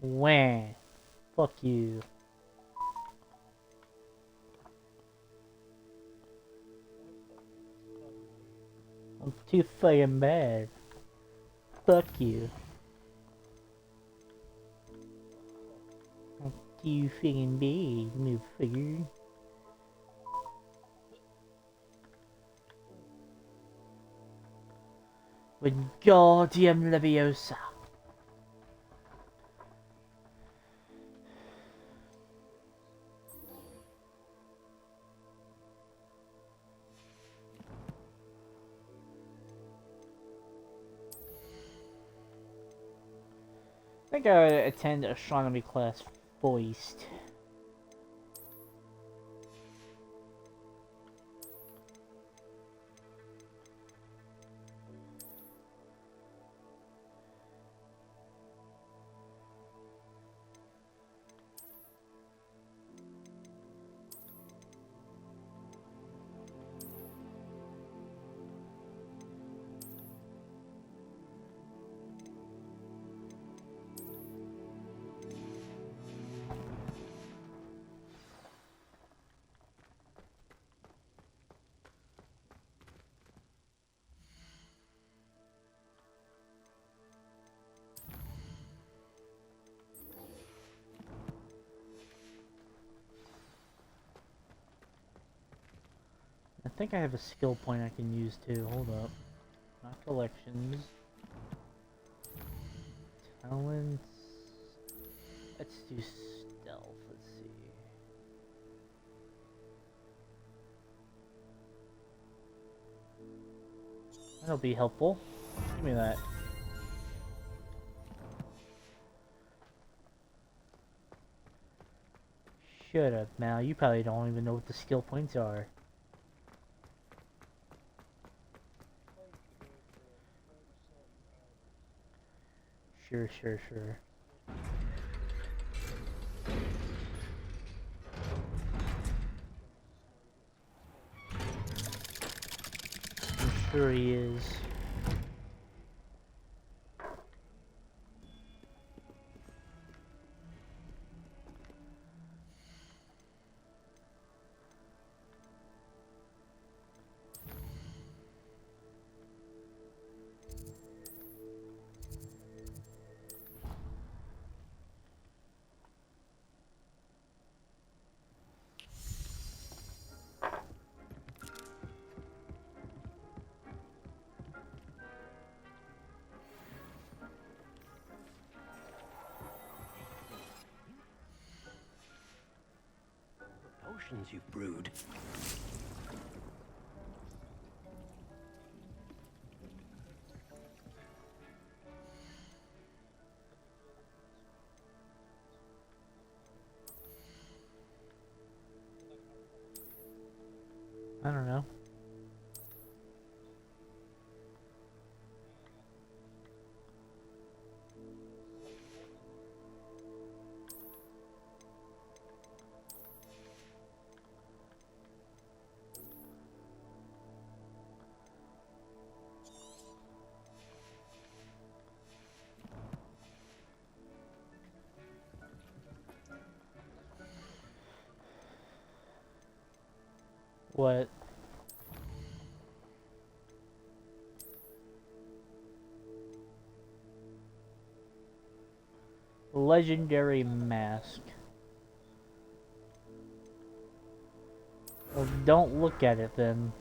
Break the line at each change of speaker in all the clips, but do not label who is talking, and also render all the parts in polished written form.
Wah. Fuck you. I'm too fucking bad. Fuck you. I'm too fucking bad, motherfucker. Wingardium Leviosa. I think I would attend astronomy class first. I think I have a skill point I can use too. Hold up. Not collections. Talents. Let's do stealth. Let's see. That'll be helpful. Give me that. Shut up, Mal. You probably don't even know what the skill points are. Sure. I'm sure he is.
Potions you've brewed.
I don't know. What? Legendary mask. Well, don't look at it then.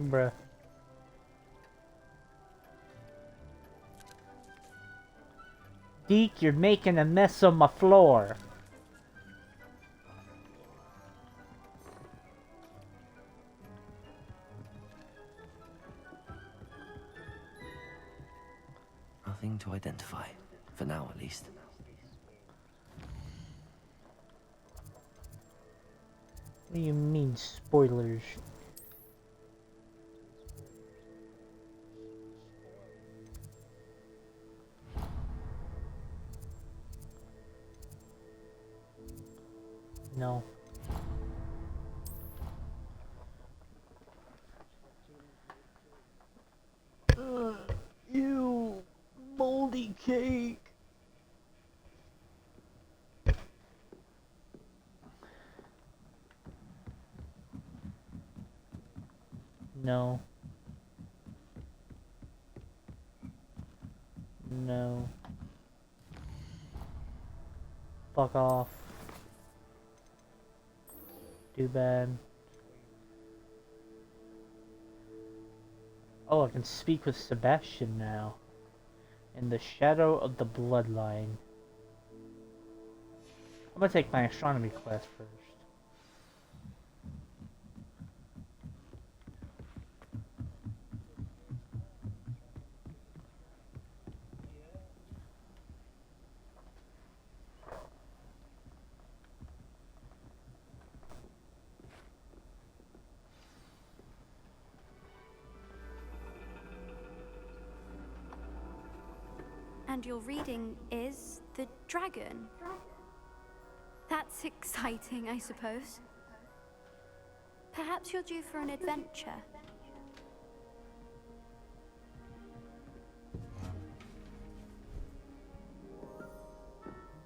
Bruh. Deke, you're making a mess on my floor.
Nothing to identify. For now, at least.
What do you mean, spoilers? No. Ew, moldy cake. No. No. Fuck off. Too bad. Oh, I can speak with Sebastian now. In the shadow of the bloodline. I'm gonna take my astronomy class first.
And your reading is the dragon. That's exciting, I suppose. Perhaps you're due for an adventure.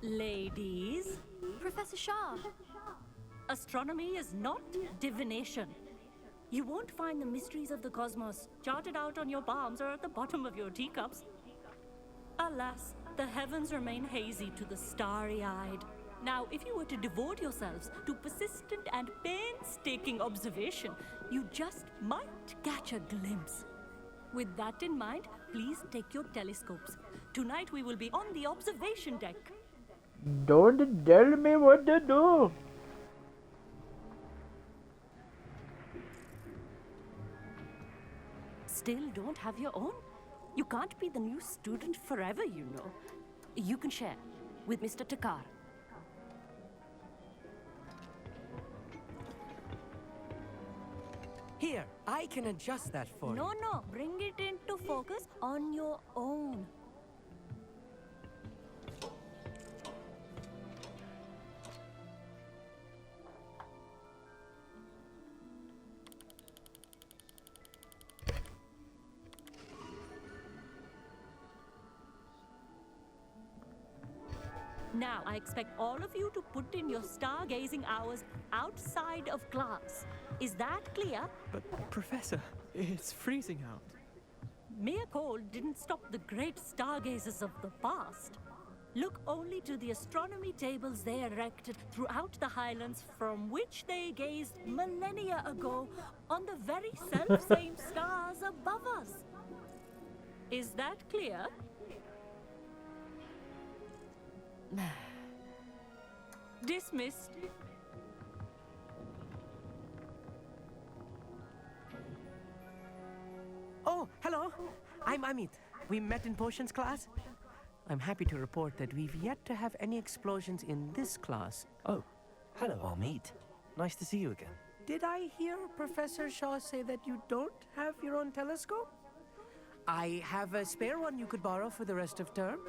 Ladies,
Professor Shah.
astronomy is not divination. You won't find the mysteries of the cosmos charted out on your palms or at the bottom of your teacups. Alas, the heavens remain hazy to the starry-eyed. Now, if you were to devote yourselves to persistent and painstaking observation, you just might catch a glimpse. With that in mind, please take your telescopes. Tonight we will be on the observation deck.
Don't tell me what to do.
Still don't have your own? You can't be the new student forever, you know. You can share with Mr. Takar.
Here, I can adjust that for you.
No, bring it into focus on your own. Now, I expect all of you to put in your stargazing hours outside of class. Is that clear?
But, Professor, it's freezing out.
Mere cold didn't stop the great stargazers of the past. Look only to the astronomy tables they erected throughout the highlands from which they gazed millennia ago on the very self-same stars above us. Is that clear? Dismissed.
Oh, hello. I'm Amit. We met in potions class. I'm happy to report that we've yet to have any explosions in this class.
Oh, hello, Amit. Nice to see you again.
Did I hear Professor Shaw say that you don't have your own telescope? I have a spare one you could borrow for the rest of term.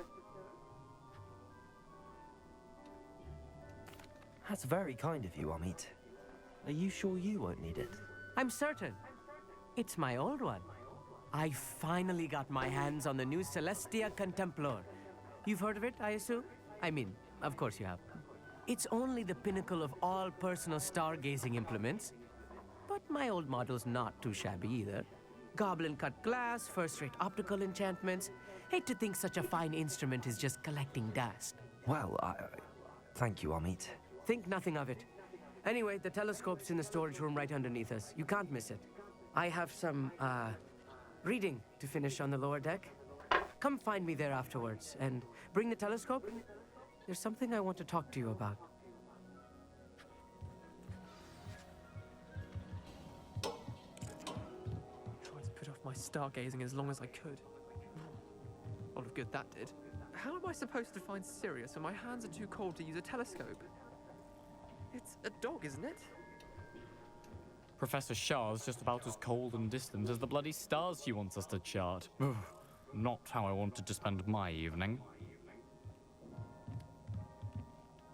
That's very kind of you, Amit. Are you sure you won't need it?
I'm certain. It's my old one. I finally got my hands on the new Celestia Contemplar. You've heard of it, I assume? I mean, of course you have. It's only the pinnacle of all personal stargazing implements. But my old model's not too shabby either. Goblin-cut glass, first-rate optical enchantments. Hate to think such a fine instrument is just collecting dust.
Well, thank you, Amit.
Think nothing of it. Anyway, the telescope's in the storage room right underneath us. You can't miss it. I have some, reading to finish on the lower deck. Come find me there afterwards, and bring the telescope. There's something I want to talk to you about.
Tried to put off my stargazing as long as I could. A lot of good that did. How am I supposed to find Sirius when my hands are too cold to use a telescope? It's a dog, isn't it?
Professor Shah's just about as cold and distant as the bloody stars she wants us to chart. Ugh, not how I wanted to spend my evening.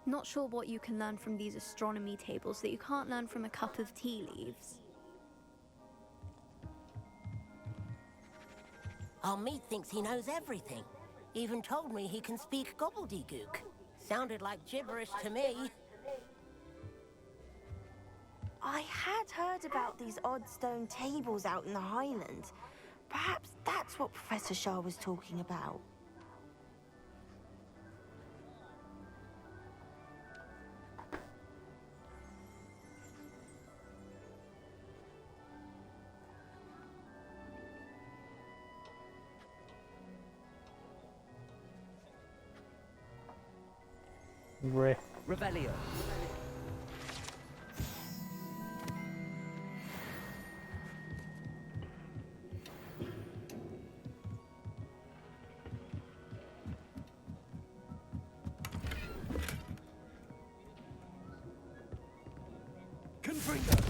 Not sure what you can learn from these astronomy tables that you can't learn from a cup of tea leaves.
Our meat thinks he knows everything. Even told me he can speak gobbledygook. Sounded like gibberish to me.
I had heard about these odd stone tables out in the Highlands. Perhaps that's what Professor Shah was talking about.
Revelio. Confringo.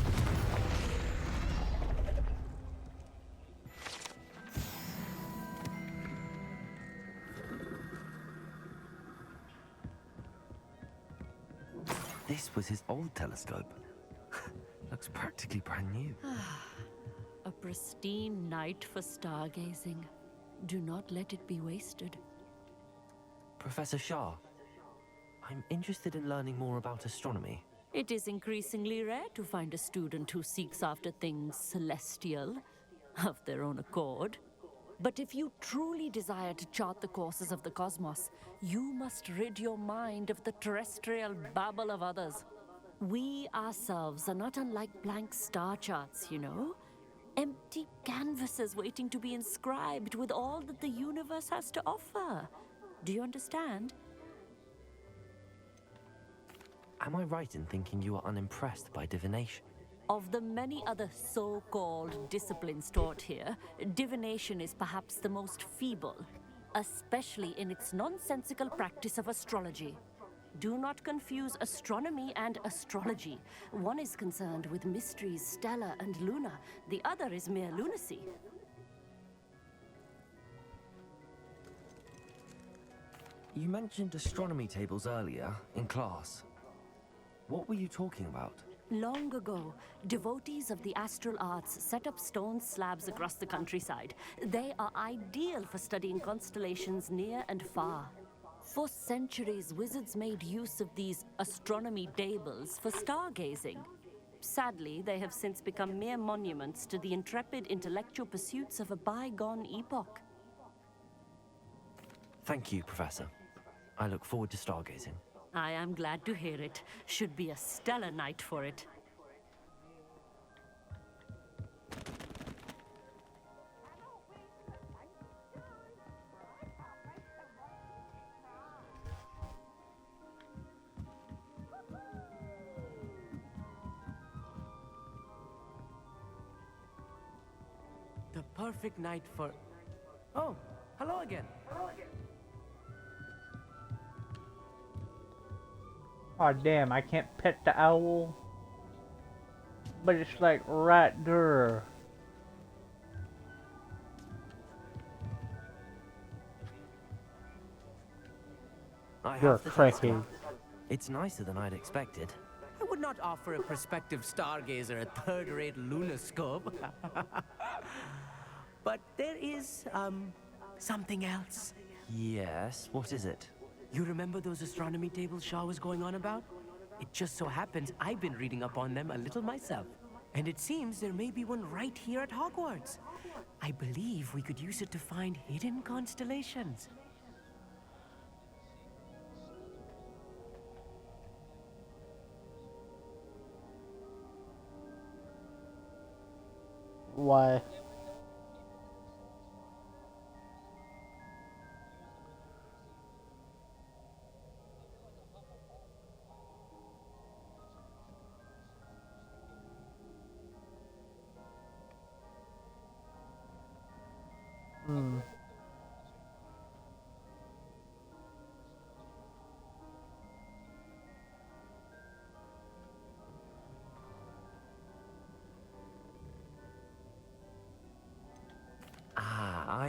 This was his old telescope. Looks practically brand new.
A pristine night for stargazing. Do not let it be wasted.
Professor Shah, I'm interested in learning more about astronomy.
It is increasingly rare to find a student who seeks after things celestial, of their own accord. But if you truly desire to chart the courses of the cosmos, you must rid your mind of the terrestrial babble of others. We ourselves are not unlike blank star charts, you know? Empty canvases waiting to be inscribed with all that the universe has to offer. Do you understand?
Am I right in thinking you are unimpressed by divination?
Of the many other so-called disciplines taught here, divination is perhaps the most feeble, especially in its nonsensical practice of astrology. Do not confuse astronomy and astrology. One is concerned with mysteries stellar and lunar, the other is mere lunacy.
You mentioned astronomy tables earlier, in class. What were you talking about?
Long ago, devotees of the astral arts set up stone slabs across the countryside. They are ideal for studying constellations near and far. For centuries, wizards made use of these astronomy tables for stargazing. Sadly, they have since become mere monuments to the intrepid intellectual pursuits of a bygone epoch.
Thank you, Professor. I look forward to stargazing.
I am glad to hear it. Should be a stellar night for it.
The perfect night for... Oh, hello again.
Oh damn, I can't pet the owl. But it's like right there.
I
You're
have the
crazy.
telescope. It's nicer than I'd expected.
I would not offer a prospective stargazer a third-rate lunoscope. But there is, something else.
Yes, what is it?
You remember those astronomy tables Shaw was going on about? It just so happens I've been reading up on them a little myself. And it seems there may be one right here at Hogwarts. I believe we could use it to find hidden constellations.
Why?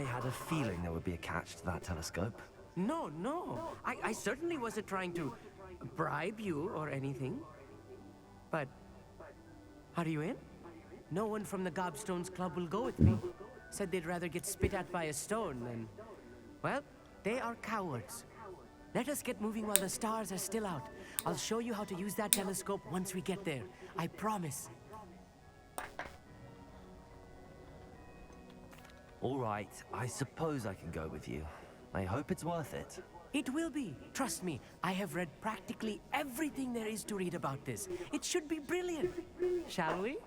had a feeling there would be a catch to that telescope.
No, no. I certainly wasn't trying to bribe you or anything. But are you in? No one from the Gobstones Club will go with me. Said they'd rather get spit at by a stone than... Well, they are cowards. Let us get moving while the stars are still out. I'll show you how to use that telescope once we get there. I promise.
All right, I suppose I can go with you. I hope it's worth it.
It will be. Trust me, I have read practically everything there is to read about this. It should be brilliant. Shall we?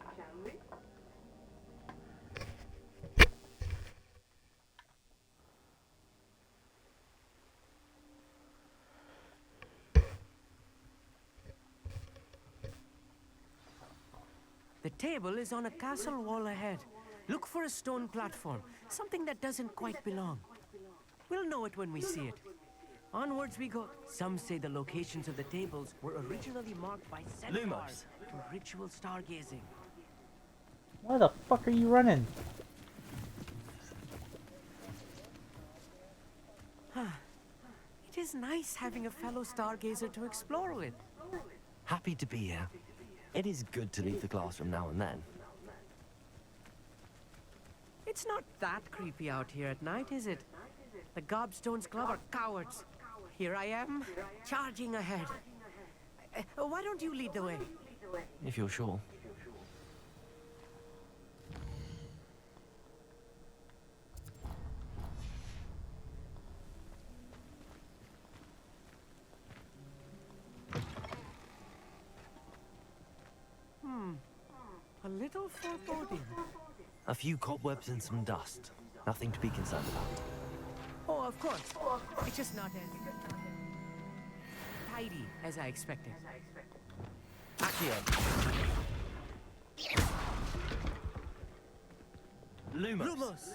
The table is on a castle wall ahead. Look for a stone platform, something that doesn't quite belong. We'll know it when we see it. Onwards we go. Some say the locations of the tables were originally marked by centaurs for ritual stargazing.
Why the fuck are you running?
It is nice having a fellow stargazer to explore with.
Happy to be here. It is good to leave the classroom now and then.
It's not that creepy out here at night, is it? The Gobstones Club are cowards. Here I am, charging ahead. Why don't you lead the way?
If you're sure.
A little foreboding.
A few cobwebs and some dust. Nothing to be concerned about.
Oh, of course. It's just not as tidy as I expected.
Accio. Lumos.
Lumos!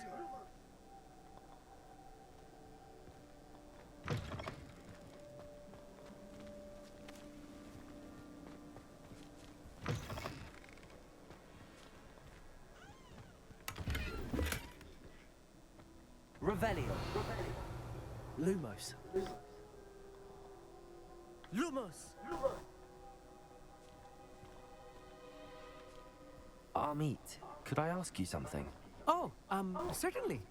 Revelio. Lumos.
Lumos!
Amit, could I ask you something?
Oh, certainly.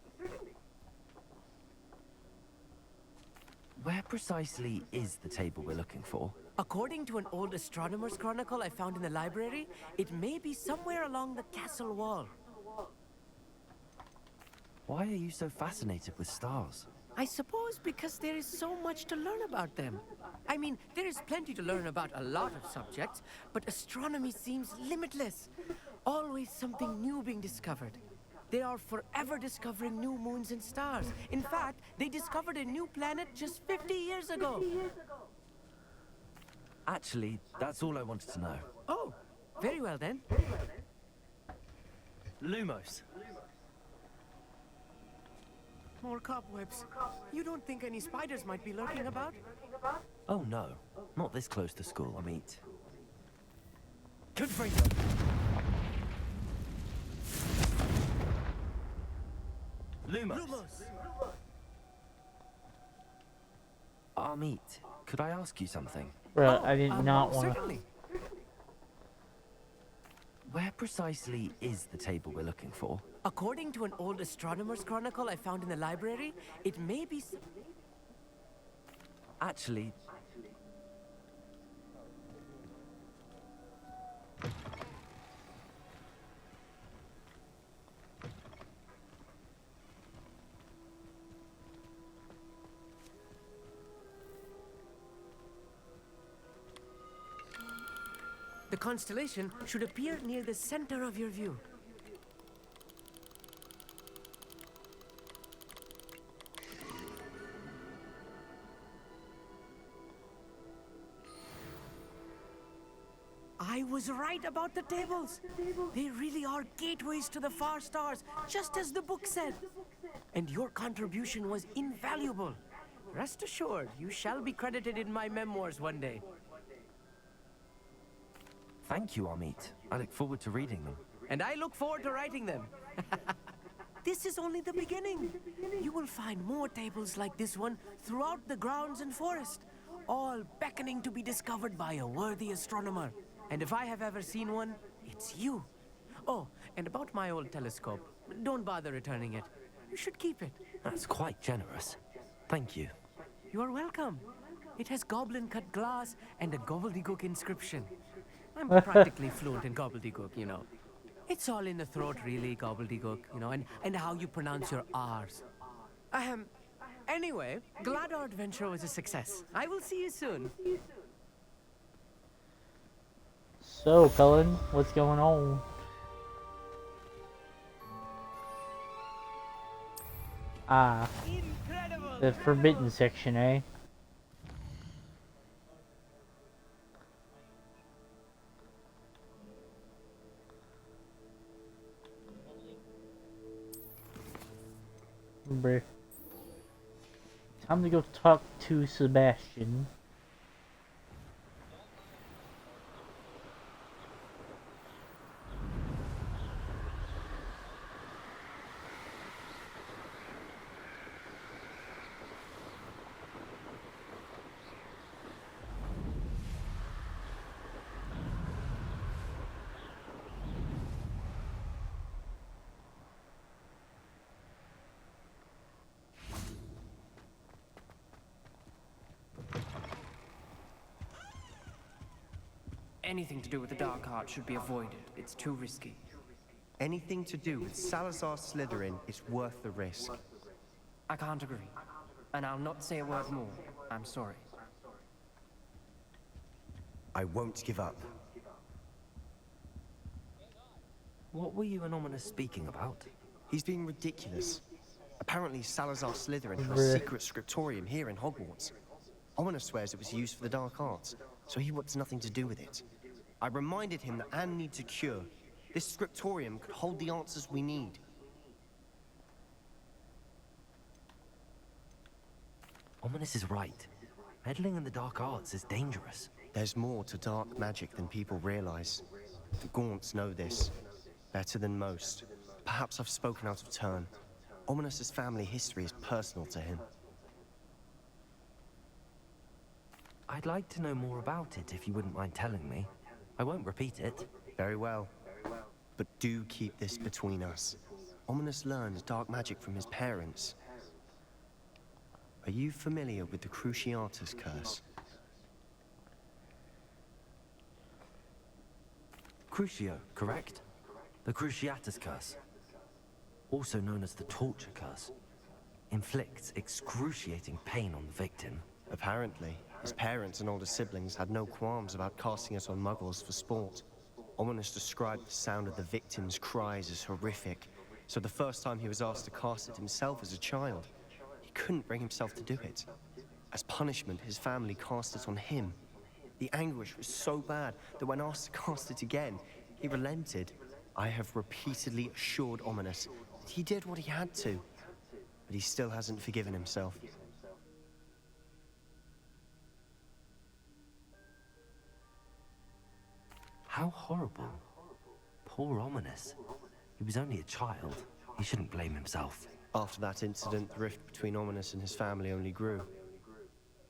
Where precisely is the table we're looking for?
According to an old astronomer's chronicle I found in the library, it may be somewhere along the castle wall.
Why are you so fascinated with stars?
I suppose because there is so much to learn about them. I mean, there is plenty to learn about a lot of subjects, but astronomy seems limitless. Always something new being discovered. They are forever discovering new moons and stars. In fact, they discovered a new planet just 50 years ago.
Actually, that's all I wanted to know.
Oh, very well then.
Lumos.
More cobwebs. You don't think any spiders might be lurking about?
Oh no, not this close to school, Amit. Confringo. Lumos. Amit, could I ask you something?
Bro, I did not want to.
Certainly.
Where precisely is the table we're looking for?
According to an old astronomer's chronicle I found in the library, it may be...
Actually...
The constellation should appear near the center of your view. I was right about the tables. They really are gateways to the far stars, just as the book said. And your contribution was invaluable. Rest assured, you shall be credited in my memoirs one day.
Thank you, Amit. I look forward to reading them.
And I look forward to writing them. This is only the beginning. You will find more tables like this one throughout the grounds and forest, all beckoning to be discovered by a worthy astronomer. And if I have ever seen one, it's you. Oh, and about my old telescope, don't bother returning it. You should keep it.
That's quite generous. Thank you.
You are welcome. It has goblin-cut glass and a gobbledygook inscription. I'm practically fluent in gobbledygook, you know. It's all in the throat, really, gobbledygook, you know, and how you pronounce your R's. Anyway, glad our adventure was a success. I will see you soon.
So, Cullen, what's going on? Ah,
Incredible!
the forbidden section, eh? Bruh. Time to go talk to Sebastian.
Anything to do with the dark art should be avoided. It's too risky.
Anything to do with Salazar Slytherin is worth the risk.
I can't agree. And I'll not say a word more. I'm sorry.
I won't give up.
What were you and Ominous speaking about?
He's being ridiculous. Apparently Salazar Slytherin had a secret scriptorium here in Hogwarts. Ominous swears it was used for the dark arts, so he wants nothing to do with it. I reminded him that Anne needs a cure. This scriptorium could hold the answers we need.
Ominous is right. Meddling in the dark arts is dangerous.
There's more to dark magic than people realize. The Gaunts know this better than most. Perhaps I've spoken out of turn. Ominous's family history is personal to him.
I'd like to know more about it if you wouldn't mind telling me. I won't repeat it.
Very well. But do keep this between us. Ominous learned dark magic from his parents. Are you familiar with the Cruciatus curse?
Crucio, correct? The Cruciatus curse. Also known as the torture curse. Inflicts excruciating pain on the victim.
Apparently, his parents and older siblings had no qualms about casting it on muggles for sport. Ominous described the sound of the victim's cries as horrific, so the first time he was asked to cast it himself as a child, he couldn't bring himself to do it. As punishment, his family cast it on him. The anguish was so bad that when asked to cast it again, he relented. I have repeatedly assured Ominous that he did what he had to, but he still hasn't forgiven himself.
How horrible. Poor Ominous. He was only a child. He shouldn't blame himself.
After that incident, the rift between Ominous and his family only grew.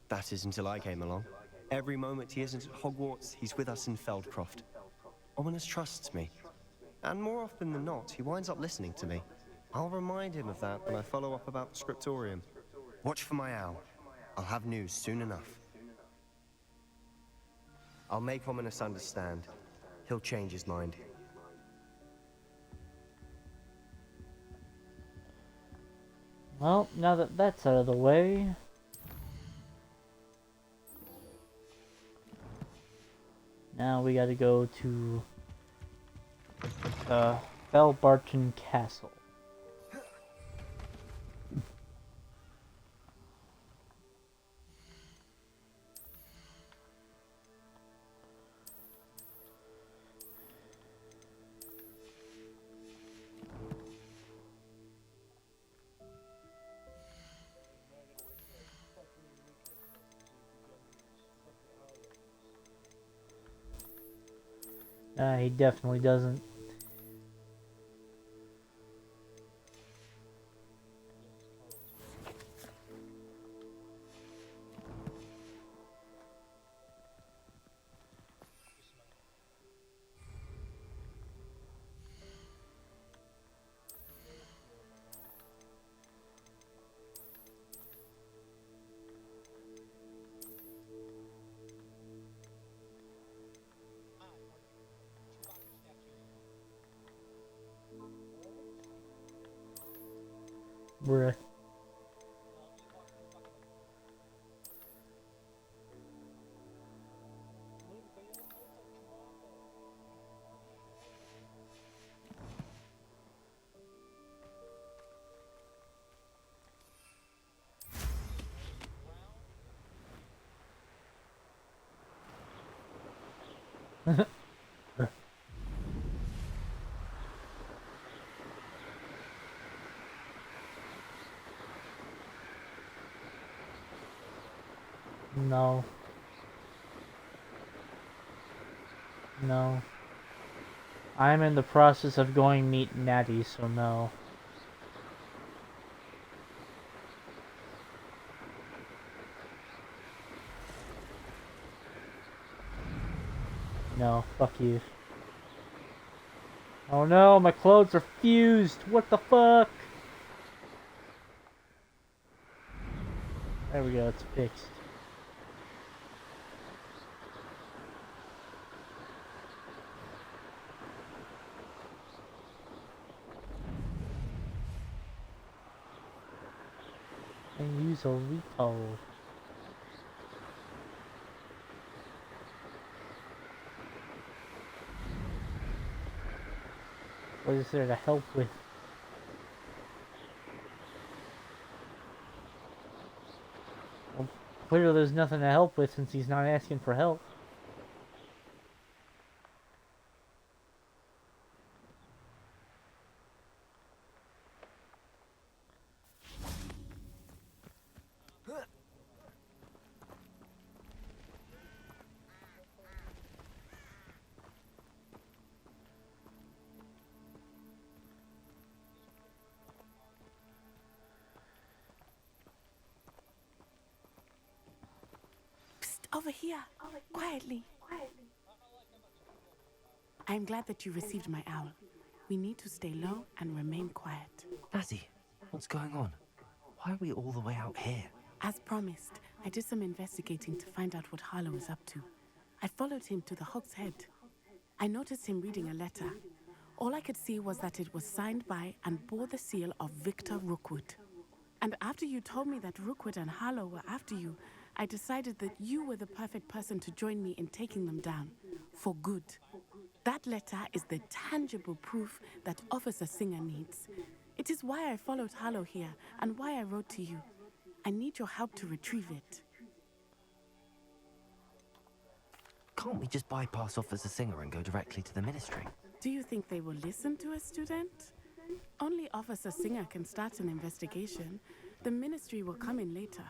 That is until I came along. Every moment he isn't at Hogwarts, he's with us in Feldcroft. Ominous trusts me. And more often than not, he winds up listening to me. I'll remind him of that when I follow up about the scriptorium. Watch for my owl. I'll have news soon enough. I'll make Ominous understand. He'll change his mind.
Well, now that that's out of the way, now we gotta go to Felbarton Castle. He definitely doesn't. Bruh. No. No. I'm in the process of going meet Natty, so no. No, fuck you. Oh no, my clothes are fused! What the fuck? There we go, it's fixed. And use a retard. What is there to help with? Well, clearly there's nothing to help with since he's not asking for help.
Over here, quietly. I'm glad that you received my owl. We need to stay low and remain quiet.
Natty, what's going on? Why are we all the way out here?
As promised, I did some investigating to find out what Harlow is up to. I followed him to the Hog's Head. I noticed him reading a letter. All I could see was that it was signed by and bore the seal of Victor Rookwood. And after you told me that Rookwood and Harlow were after you, I decided that you were the perfect person to join me in taking them down. For good. That letter is the tangible proof that Officer Singer needs. It is why I followed Harlow here and why I wrote to you. I need your help to retrieve it.
Can't we just bypass Officer Singer and go directly to the ministry?
Do you think they will listen to a student? Only Officer Singer can start an investigation. The ministry will come in later.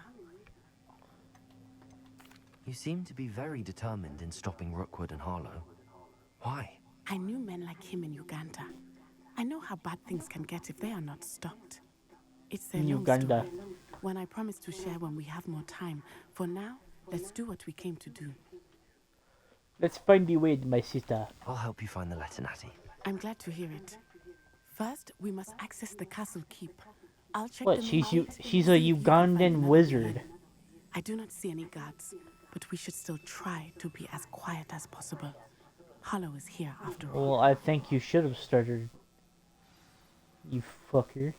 You seem to be very determined in stopping Rookwood and Harlow. Why?
I knew men like him in Uganda. I know how bad things can get if they are not stopped. It's a long story. When I promise to share when we have more time. For now, let's do what we came to do.
Let's find the way, my sister.
I'll help you find the letter, Natty.
I'm glad to hear it. First, we must access the castle keep. I'll check
what?
them
She's a Ugandan wizard.
I do not see any guards, but we should still try to be as quiet as possible. Harlow is here after all.
Well, I think you should have started. You fucker.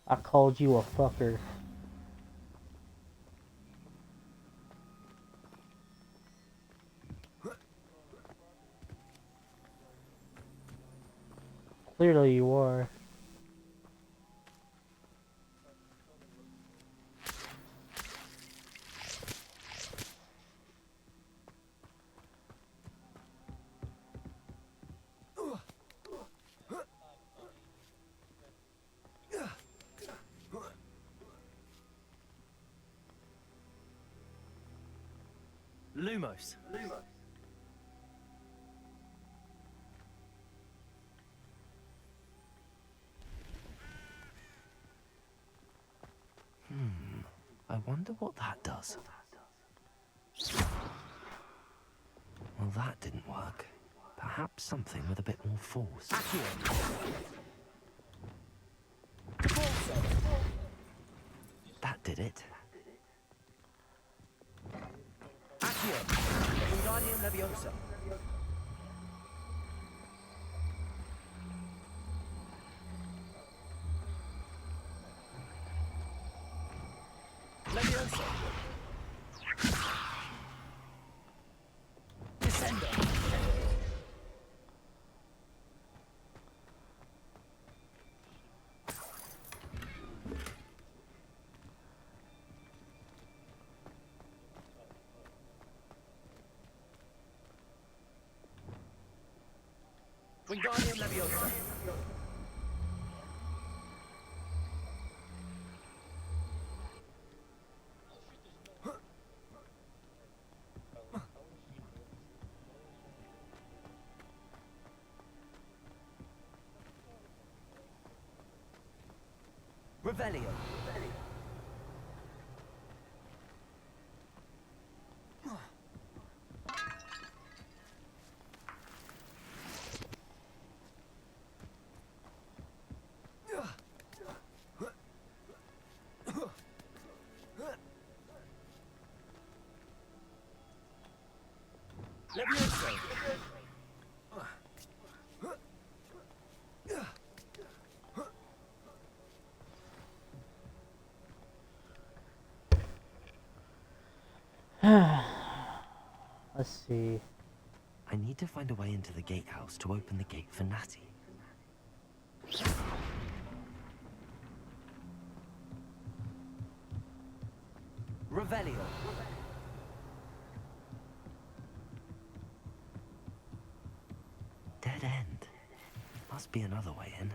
I called you a fucker. Clearly you are.
Lumos.
I wonder what that does. Well, that didn't work. Perhaps something with a bit more force. That did it.
Wingardium Leviosa.
Revelio.
Leviosa.
Let's see.
I need to find a way into the gatehouse to open the gate for Natty. Revelio. Dead end. Must be another way in.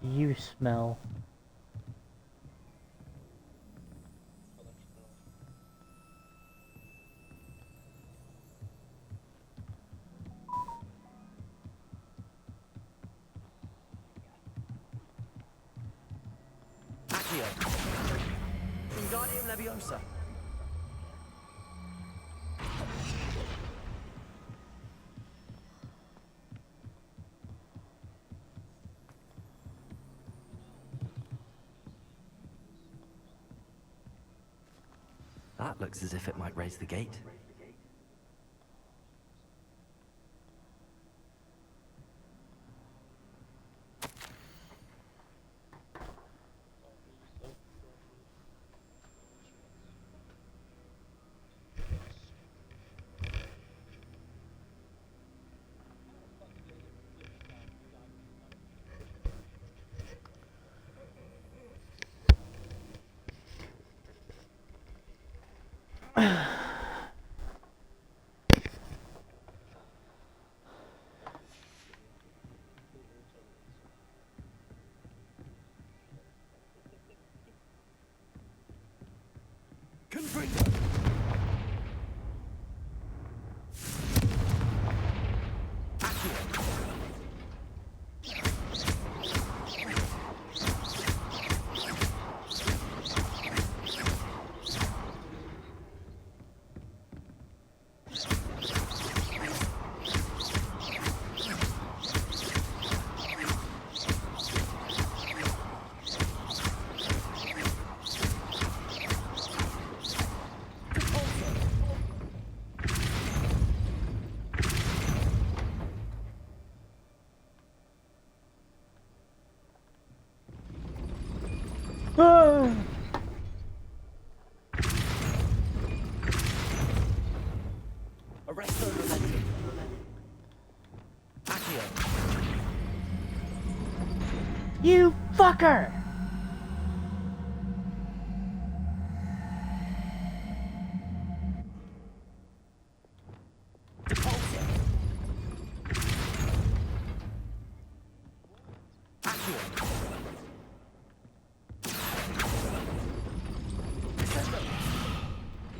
You smell.
Accio. Wingardium Leviosa.
That looks as if it might raise the gate.
Confringo. Arresto Momentum. Accio.
You fucker!
Depulso. Accio. Descendo.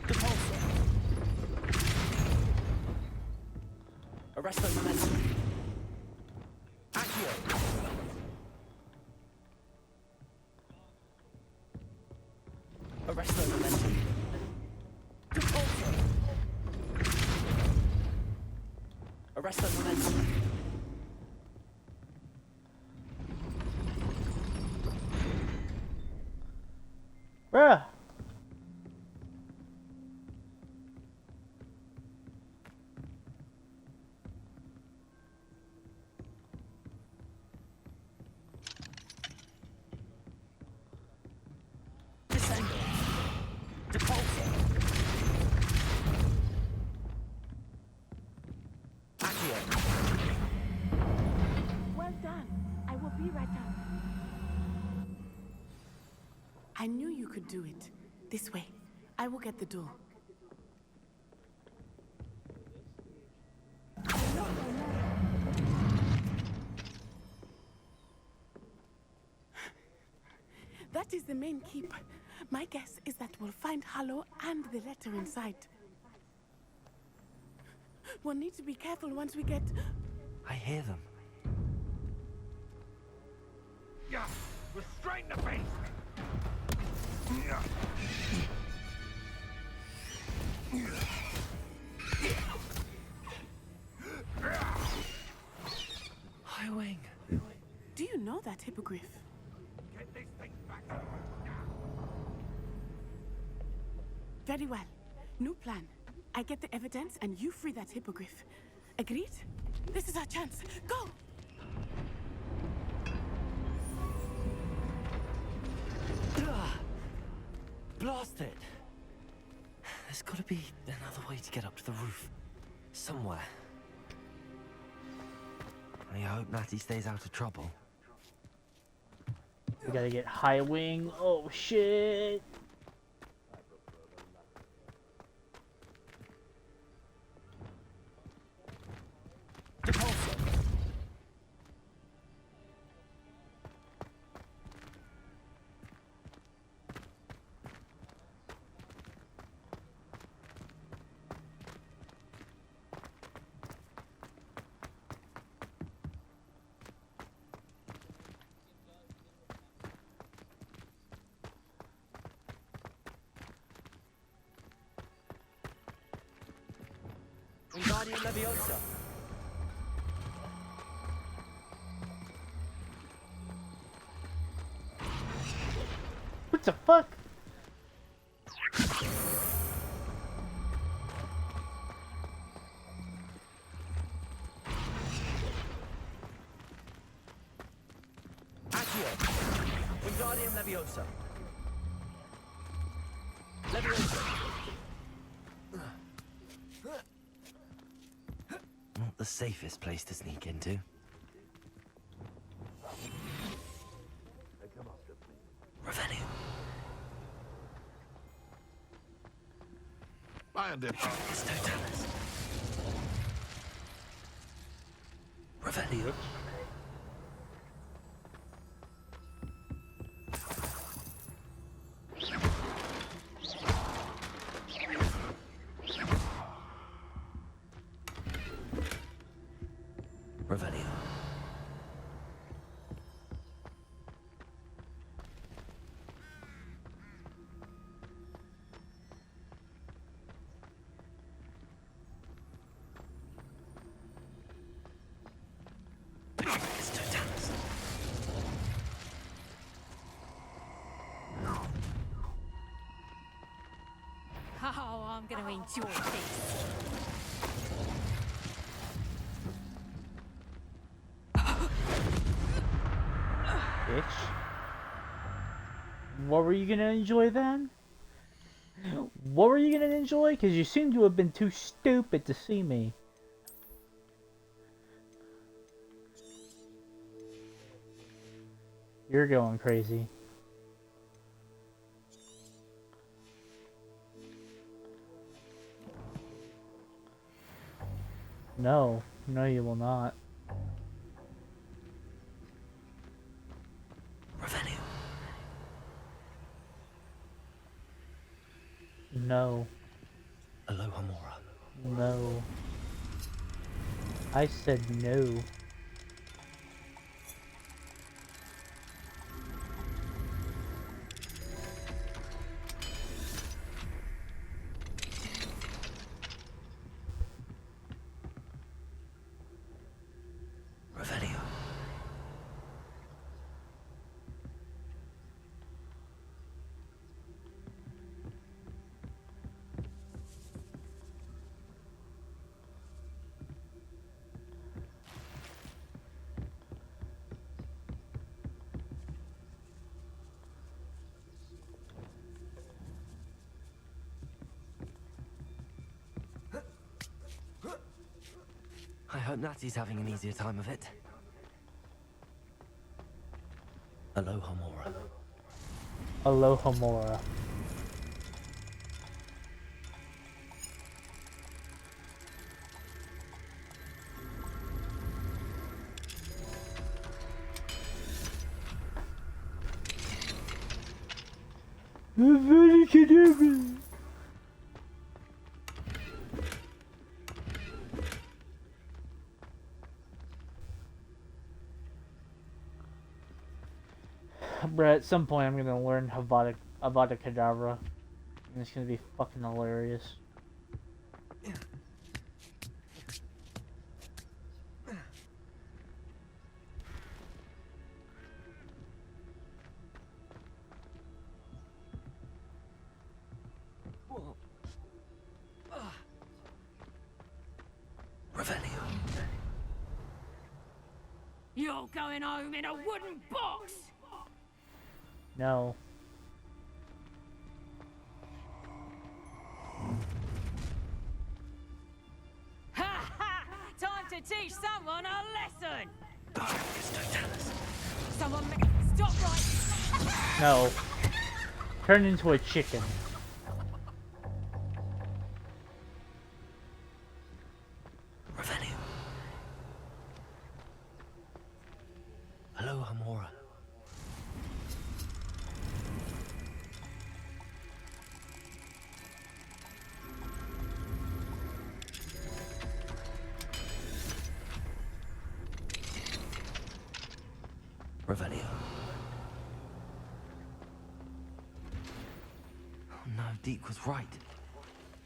Depulso. Arresto Momentum. Accio. Arresto Momentum. Depulso. Arresto Momentum.
Bruh.
Descendo. Depulso. Accio.
Well done. I will be right up. I knew you could do it. This way. I will get the door. That is the main keep. My guess is that we'll find Harlow and the letter inside. We'll need to be careful once we get...
I hear them.
Yeah, restrain the beast!
High Wing.
Do you know that hippogriff?
Get this thing back to work now.
Very well. New plan. I get the evidence and you free that hippogriff. Agreed? This is our chance. Go!
Blasted! There's gotta be another way to get up to the roof. Somewhere. I hope Natty stays out of trouble.
We gotta get High Wing. Oh shit!
Wingardium Leviosa.
What the fuck?
Accio. Wingardium Leviosa. Leviosa.
Not the safest place to sneak into. Revelio.
Find it.
Stotanus. Revelio. Revelio. Stotanus.
Oh, I'm gonna enjoy this.
Bitch. What were you gonna enjoy then? What were you gonna enjoy? Because you seem to have been too stupid to see me. You're going crazy. No. No, you will not.
Revelio.
No.
Aloha Mora.
No. I said no.
Revelio. I hope Natty's having an easier time of it. Aloha Mora.
Aloha Mora. Bruh, at some point I'm gonna learn Avada Kedavra. And it's gonna be fucking hilarious.
Revelio.
You're going home in a wooden box!
No.
Ha ha! Time to teach someone a lesson! Someone stop right!
No. Turn into a chicken.
Revelio. Hello, Hamora. Revelio. Oh no, Deke was right.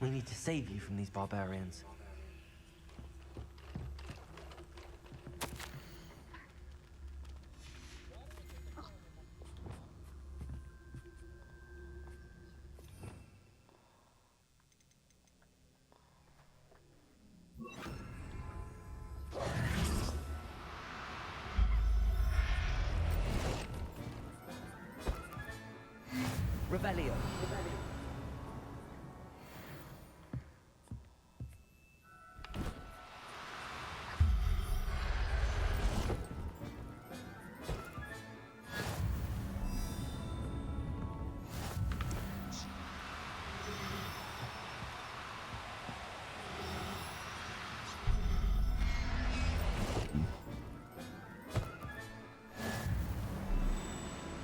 We need to save you from these barbarians. Revelio.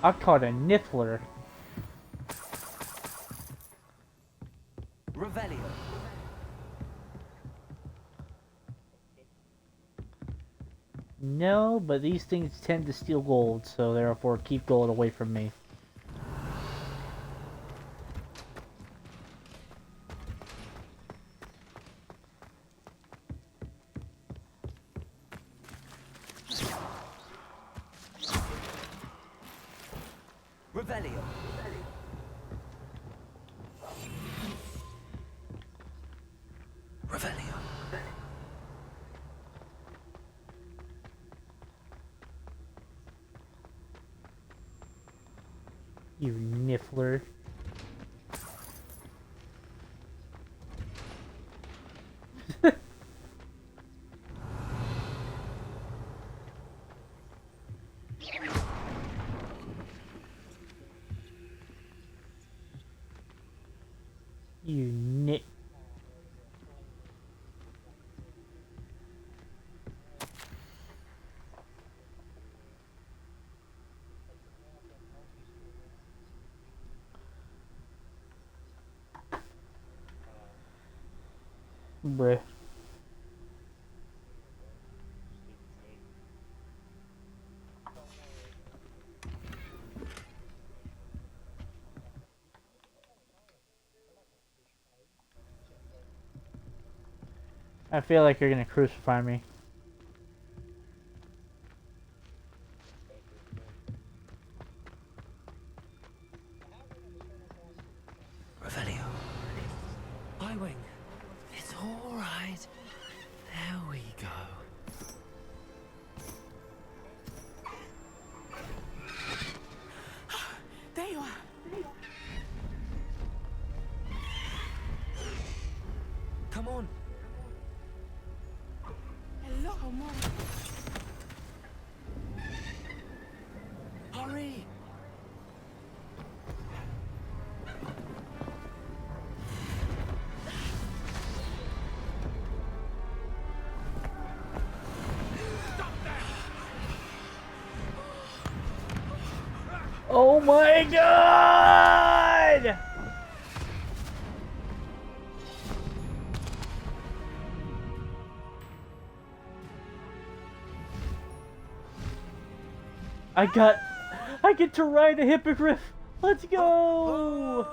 I caught a niffler.
Revelio.
No, but these things tend to steal gold, so therefore keep gold away from me.
Revelio. Revelio.
You niffler. You nit. Bruh. I feel like you're gonna crucify me.
Revelio. I-Wing. It's all right. There we go.
There you are.
Come on.
Hello, Hamora.
Hurry.
Oh my god! I get to ride a hippogriff. Let's go.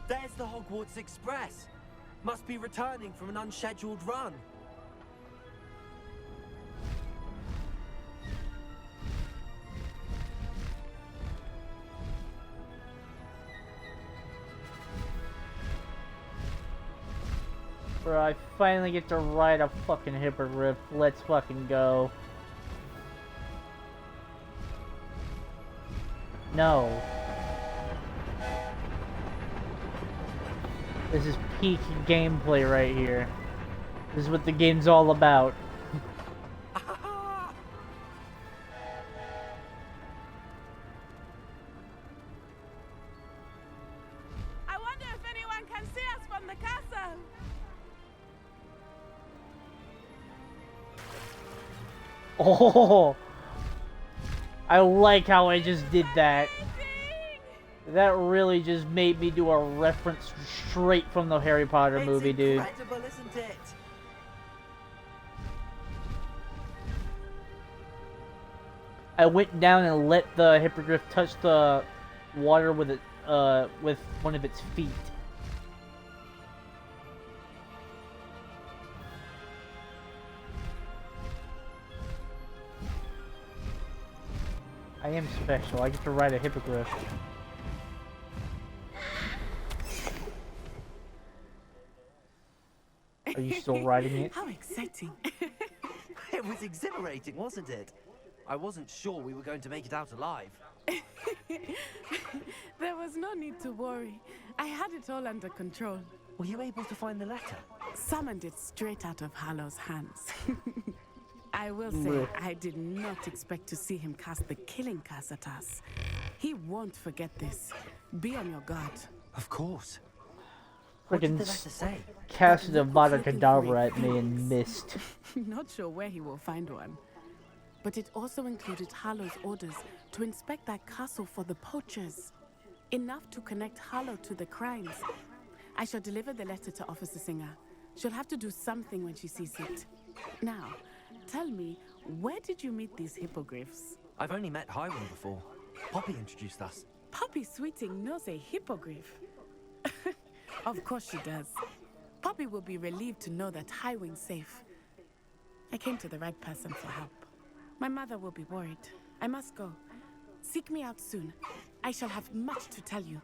There's the Hogwarts Express. Must be returning from an unscheduled run.
Bro, I finally get to ride a fucking hippogriff. Let's fucking go. No. This is peak gameplay right here. This is what the game's all about.
I wonder if anyone can see us from the castle.
Oh, I like how I just did that. That really just made me do a reference straight from the Harry Potter movie, dude.
Incredible, isn't it?
I went down and let the hippogriff touch the water with it, with one of its feet. I am special. I get to ride a hippogriff. Are you still riding it?
How exciting.
It was exhilarating, wasn't it? I wasn't sure we were going to make it out alive.
There was no need to worry. I had it all under control.
Were you able to find the letter?
Summoned it straight out of Hallow's hands. I will say, I did not expect to see him cast the killing curse at us. He won't forget this. Be on your guard.
Of course. What did the letter say?
Casted a Vada Kedavra at me and missed.
Not sure where he will find one. But it also included Harlow's orders to inspect that castle for the poachers. Enough to connect Harlow to the crimes. I shall deliver the letter to Officer Singer. She'll have to do something when she sees it. Now, tell me, where did you meet these hippogriffs?
I've only met Highwing before. Poppy introduced us.
Poppy Sweeting knows a hippogriff. Of course she does. Poppy will be relieved to know that Highwing's safe. I came to the right person for help. My mother will be worried. I must go. Seek me out soon. I shall have much to tell you.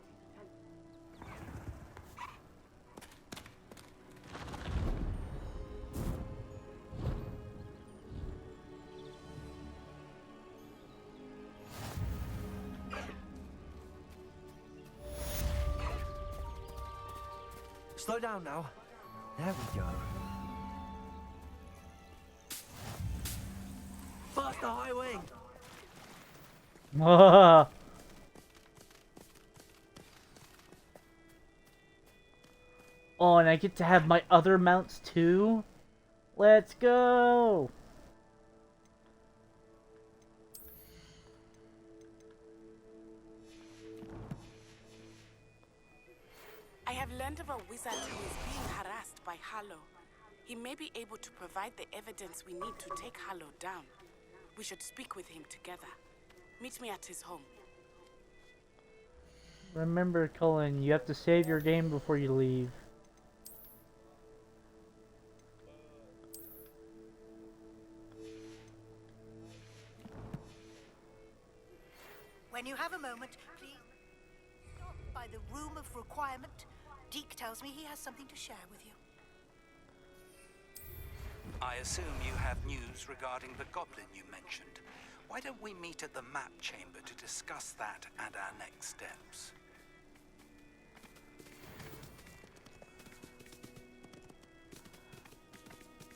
Slow down now. There we go. Faster, Highwing!
Oh, and I get to have my other mounts too? Let's go!
I have learned of a wizard who is being harassed by Harlow. He may be able to provide the evidence we need to take Harlow down. We should speak with him together. Meet me at his home.
Remember, Cullen, you have to save your game before you leave.
When you have a moment, please stop by the room of requirement. Deke tells me he has something to share with you.
I assume you have news regarding the goblin you mentioned. Why don't we meet at the map chamber to discuss that and our next steps?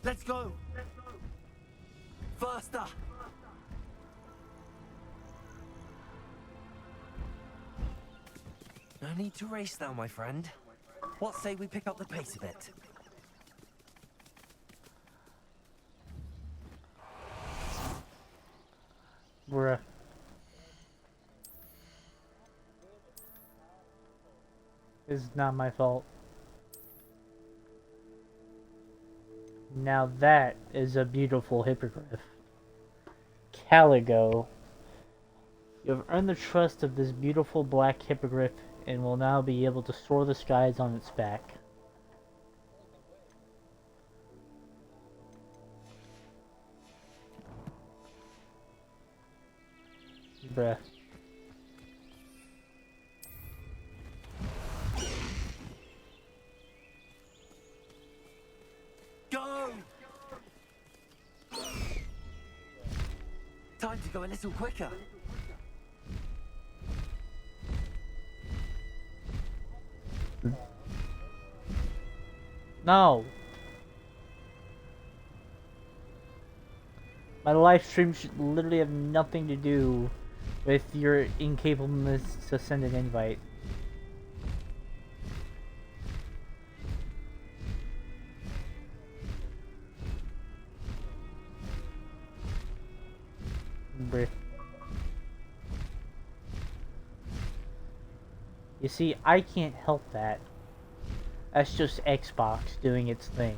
Let's go! Faster! No need to race now, my friend. What say we pick up the pace a bit?
Bruh. It's not my fault. Now that is a beautiful hippogriff. Caligo. You have earned the trust of this beautiful black hippogriff and will now be able to soar the skies on its back. Bruh.
Go! Time to go a little quicker.
No! My live stream should literally have nothing to do with your incapableness to send an invite. Bruh. You see, I can't help that. That's just Xbox doing its thing.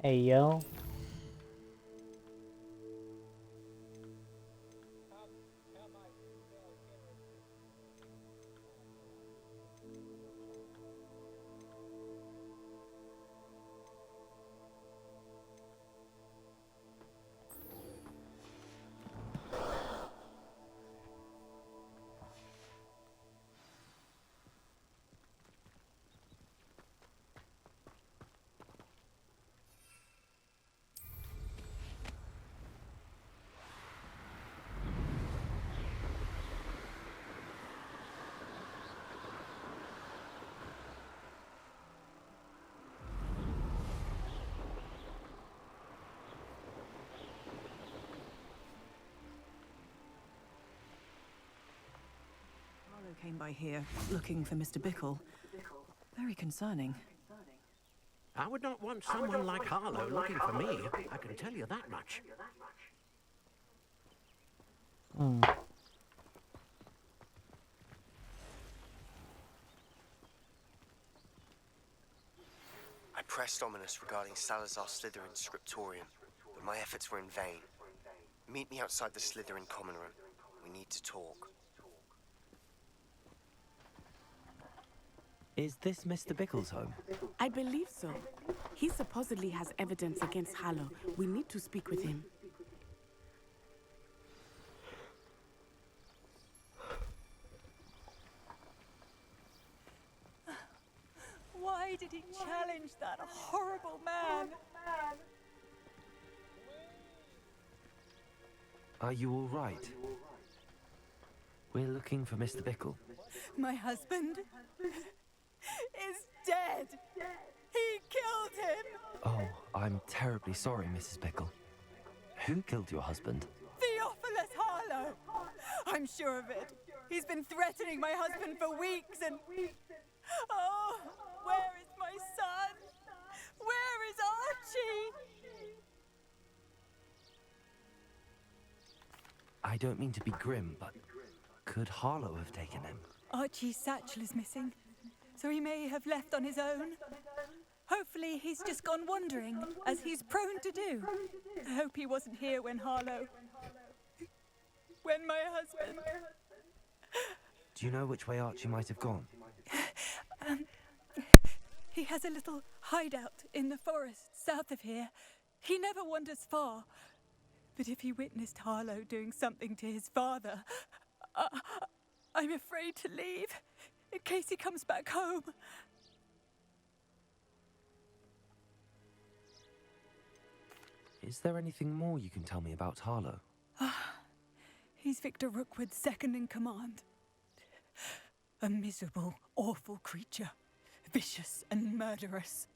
Hey yo.
Came by here looking for Mr. Bickle. Very concerning.
I would not want someone like Harlow looking for me. I can tell you that much.
I pressed Ominous regarding Salazar Slytherin's scriptorium, but my efforts were in vain. Meet me outside the Slytherin common room. We need to talk.
Is this Mr. Bickle's home?
I believe so. He supposedly has evidence against Harlow. We need to speak with him.
Why did he challenge that horrible man?
Are you all right? We're looking for Mr. Bickle.
My husband is dead. He killed him.
Oh, I'm terribly sorry, Mrs. Bickle. Who killed your husband?
Theophilus Harlow. I'm sure of it. He's been threatening my husband for weeks and... Oh, where is my son? Where is Archie?
I don't mean to be grim, but could Harlow have taken him?
Archie's satchel is missing, so he may have left on his own. Hopefully he's just gone wandering, as he's prone to do. I hope he wasn't here when Harlow... when my husband...
Do you know which way Archie might have gone?
has a little hideout in the forest south of here. He never wanders far. But if he witnessed Harlow doing something to his father, I'm afraid to leave in case he comes back home.
Is there anything more you can tell me about Harlow?
He's Victor Rookwood's second in command. A miserable, awful creature. Vicious and murderous.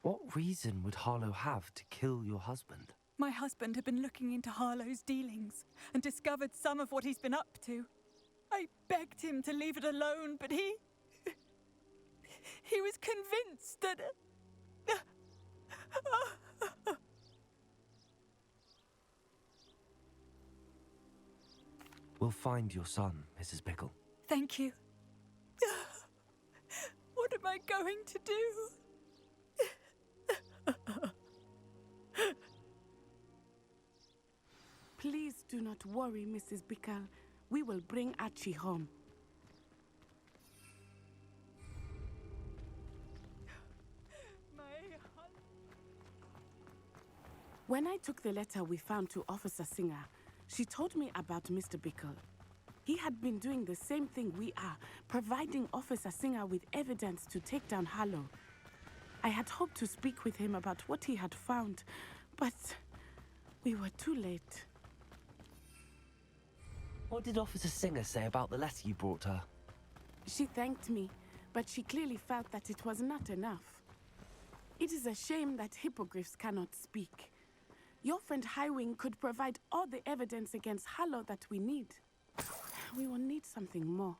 What reason would Harlow have to kill your husband?
My husband had been looking into Harlow's dealings and discovered some of what he's been up to. I begged him to leave it alone, but he was convinced that...
We'll find your son, Mrs. Bickle.
Thank you. What am I going to do?
Please do not worry, Mrs. Bickle. We will bring Archie home. When I took the letter we found to Officer Singer, she told me about Mr. Bickle. He had been doing the same thing we are, providing Officer Singer with evidence to take down Harlow. I had hoped to speak with him about what he had found, but we were too late.
What did Officer Singer say about the letter you brought her?
She thanked me, but she clearly felt that it was not enough. It is a shame that hippogriffs cannot speak. Your friend Highwing could provide all the evidence against Harlow that we need. We will need something more.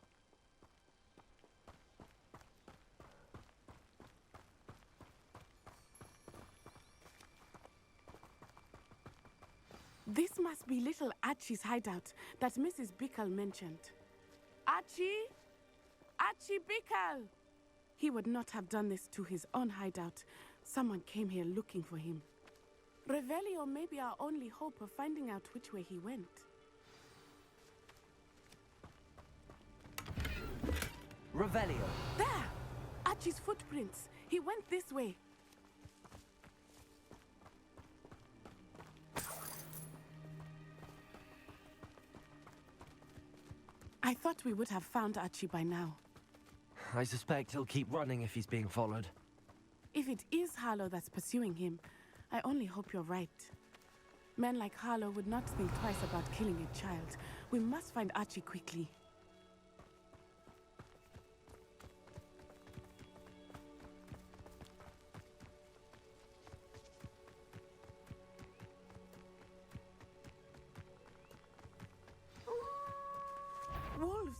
This must be little Archie's hideout that Mrs. Bickle mentioned. Archie? Archie Bickle! He would not have done this to his own hideout. Someone came here looking for him. Revelio may be our only hope of finding out which way he went.
Revelio!
There! Archie's footprints. He went this way. I thought we would have found Archie by now.
I suspect he'll keep running if he's being followed.
If it is Harlow that's pursuing him, I only hope you're right. Men like Harlow would not think twice about killing a child. We must find Archie quickly. Wolves!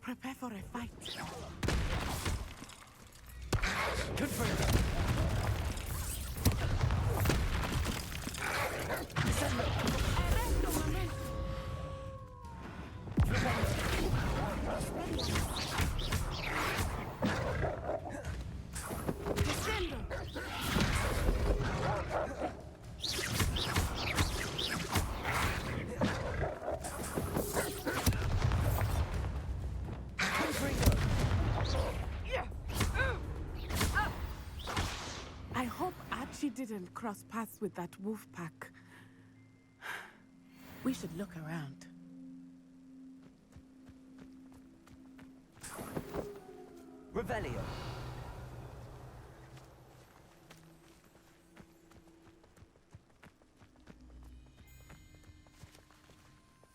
Prepare for a fight.
Confirmed.
I hope Archie didn't cross paths with that wolf pack. We should look around.
Revelio!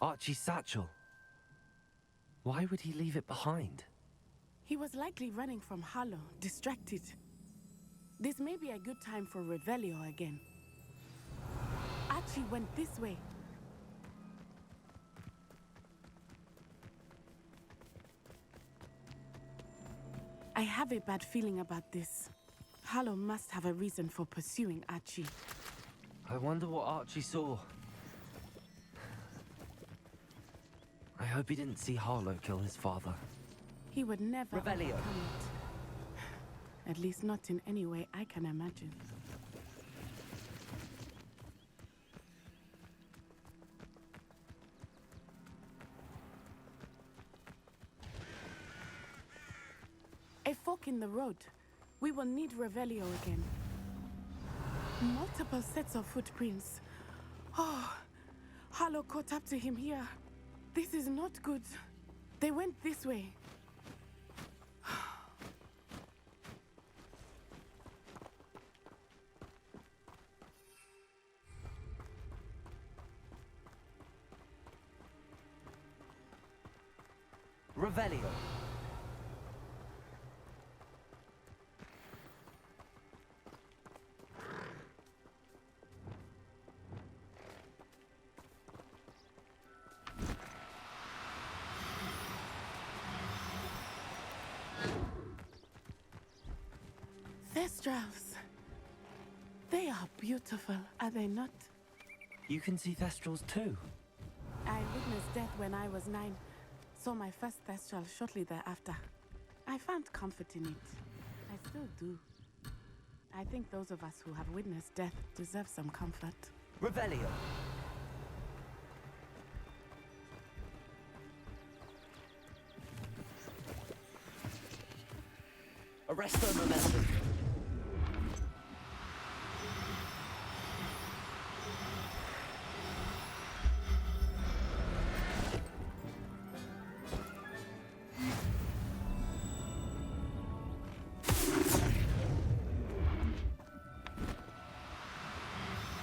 Archie's satchel. Why would he leave it behind?
He was likely running from Harlow, distracted. This may be a good time for Revelio again. Archie went this way. I have a bad feeling about this. Harlow must have a reason for pursuing Archie.
I wonder what Archie saw. I hope he didn't see Harlow kill his father.
He would never
Revelio.
overcome it. At least not in any way I can imagine. A fork in the road. We will need Revelio again. Multiple sets of footprints. Oh, Harlow caught up to him here. This is not good. They went this way.
Revelio.
Thestrals. They are beautiful, are they not?
You can see Thestrals too.
I witnessed death when I was 9. Saw my first Thestral shortly thereafter. I found comfort in it. I still do. I think those of us who have witnessed death deserve some comfort.
Revelio. Arresto momentum.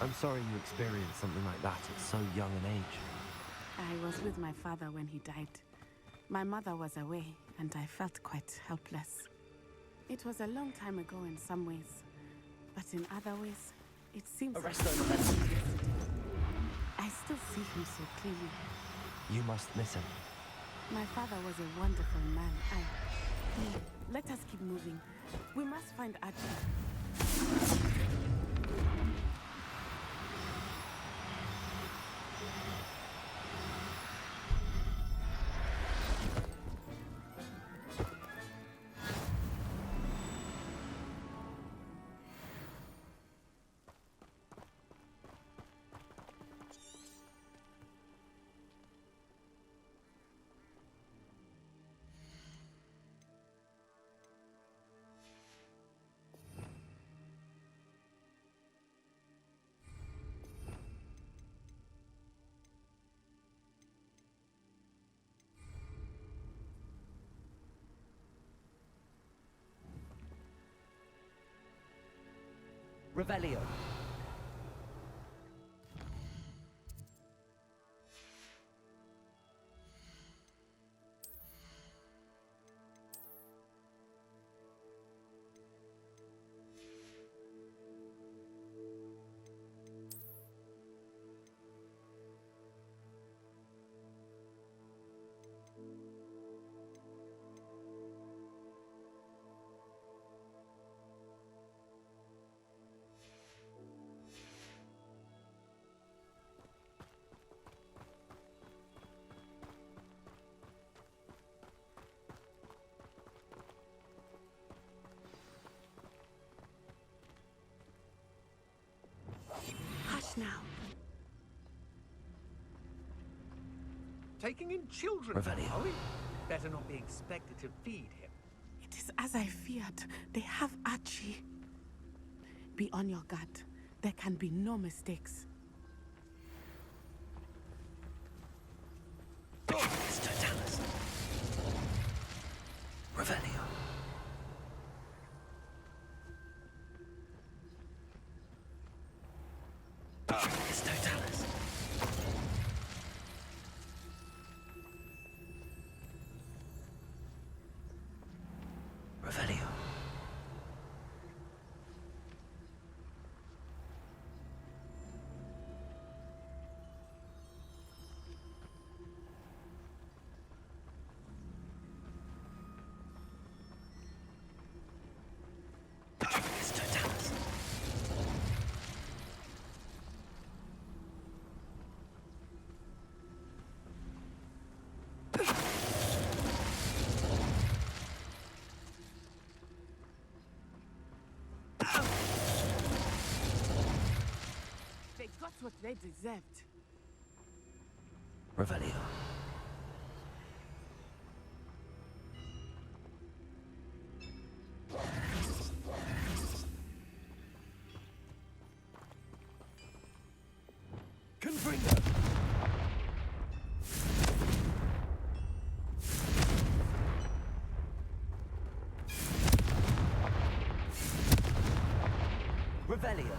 I'm sorry you experienced something like that at so young an age.
I was with my father when he died. My mother was away, and I felt quite helpless. It was a long time ago in some ways, but in other ways, it seems like yesterday. I still see him so clearly.
You must miss him.
My father was a wonderful man. Let us keep moving. We must find Archie.
Revelio.
Hush now.
Taking in children,
Revelio.
are we? Better not be expected to feed him.
It is as I feared. They have Archie. Be on your guard. There can be no mistakes.
Totalis. Revelio. Totalis. Revelio. Totalis.
They got what they deserved.
Revelio. Revelio.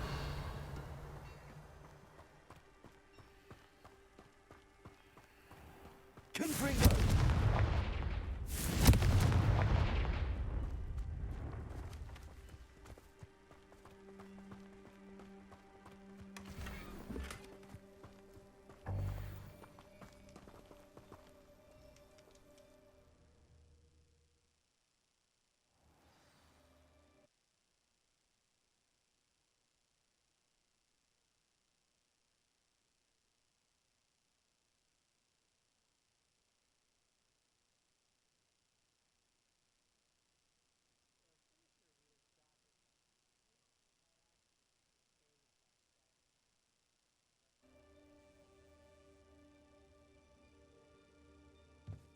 Confringo.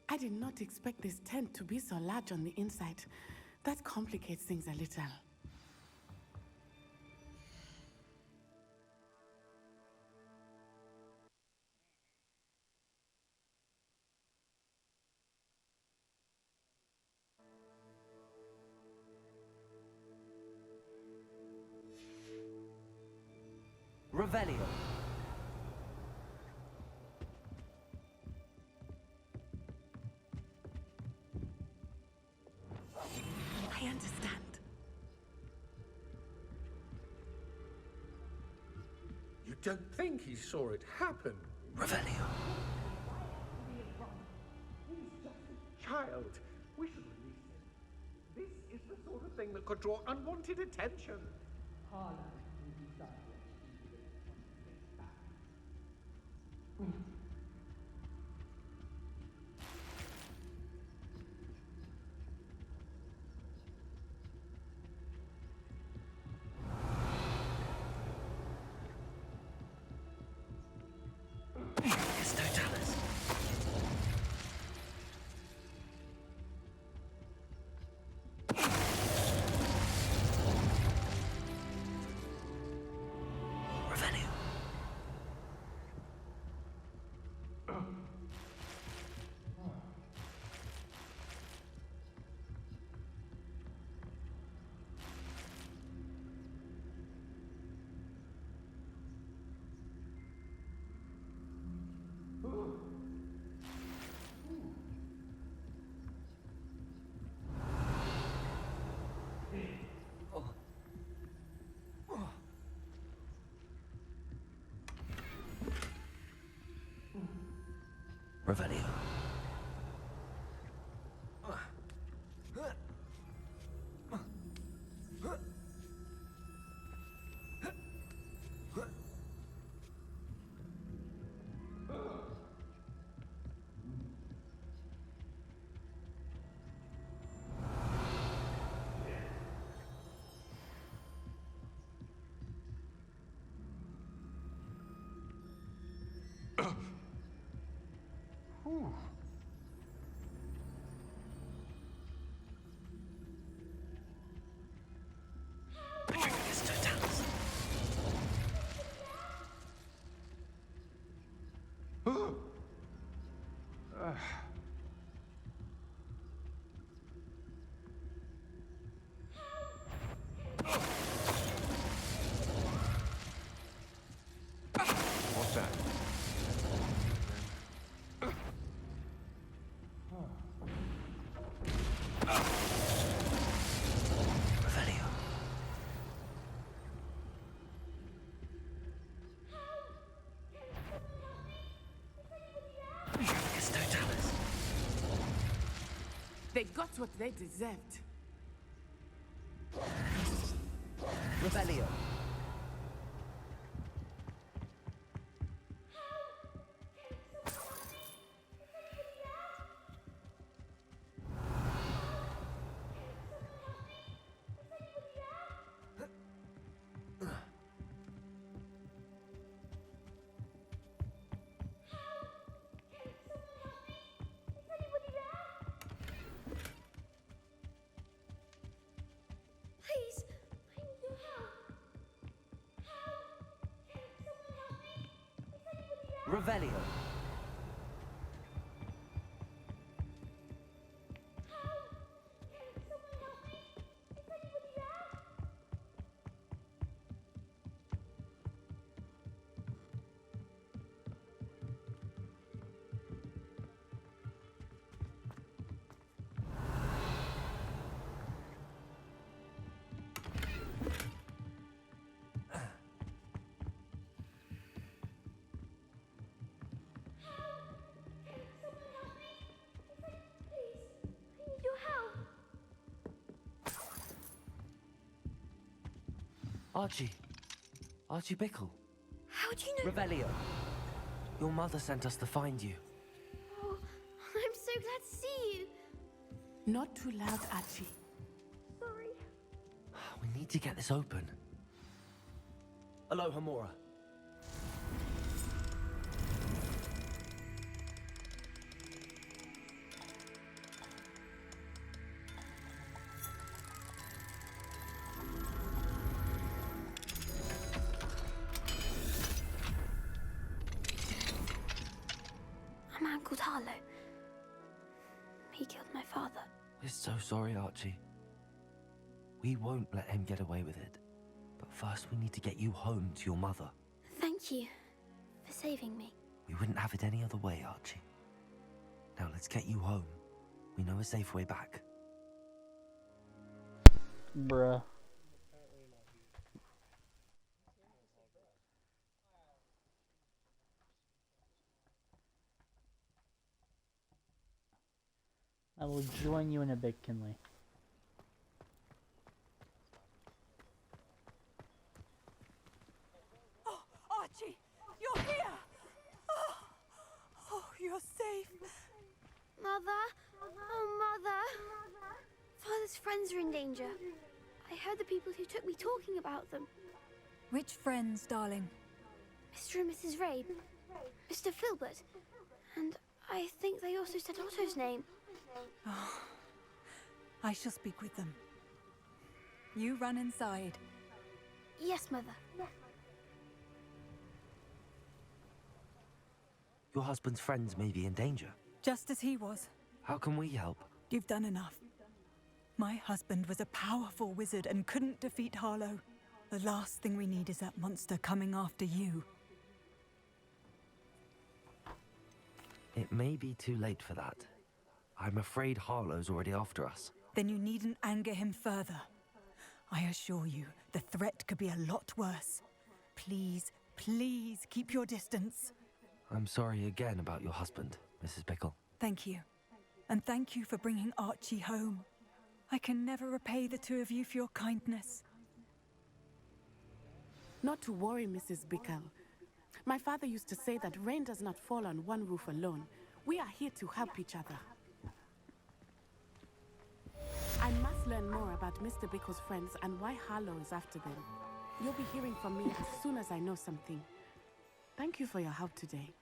I did not expect this tent to be so large on the inside. That complicates things a little.
Revelio.
I understand.
You don't think he saw it happen?
Revelio.
Child, we should release him. This is the sort of thing that could draw unwanted attention.
Revelio.
What's that?
Revelio.
They got what they deserved.
Revelio.
Please, I need your help. Help! Can someone help me? Is anybody there?
Revelio.
Help! Can someone help me? Is anybody there?
Archie. Archie Bickle.
How do you know?
Revelio. Your mother sent us to find you.
Oh, I'm so glad to see you.
Not too loud, Archie.
Sorry.
We need to get this open. Aloha, Mora.
A man called Harlow. He killed my father.
We're so sorry, Archie. We won't let him get away with it. But first we need to get you home to your mother.
Thank you for saving me.
We wouldn't have it any other way, Archie. Now let's get you home. We know a safe way back.
Bruh. I will join you in a bit, Kinley.
Oh, Archie, you're here! Oh, you're safe.
Mother? Oh, Mother. Father's friends are in danger. I heard the people who took me talking about them.
Which friends, darling?
Mr. and Mrs. Rabe, Mr. Filbert, and I think they also said Otto's name.
Oh, I shall speak with them. You run inside.
Yes, Mother.
Your husband's friends may be in danger.
Just as he was.
How can we help?
You've done enough. My husband was a powerful wizard and couldn't defeat Harlow. The last thing we need is that monster coming after you.
It may be too late for that. I'm afraid Harlow's already after us.
Then you needn't anger him further. I assure you, the threat could be a lot worse. Please, please keep your distance.
I'm sorry again about your husband, Mrs. Bickle.
Thank you. And thank you for bringing Archie home. I can never repay the two of you for your kindness.
Not to worry, Mrs. Bickle. My father used to say that rain does not fall on one roof alone. We are here to help each other. I must learn more about Mr. Bickle's friends and why Harlow is after them. You'll be hearing from me as soon as I know something. Thank you for your help today.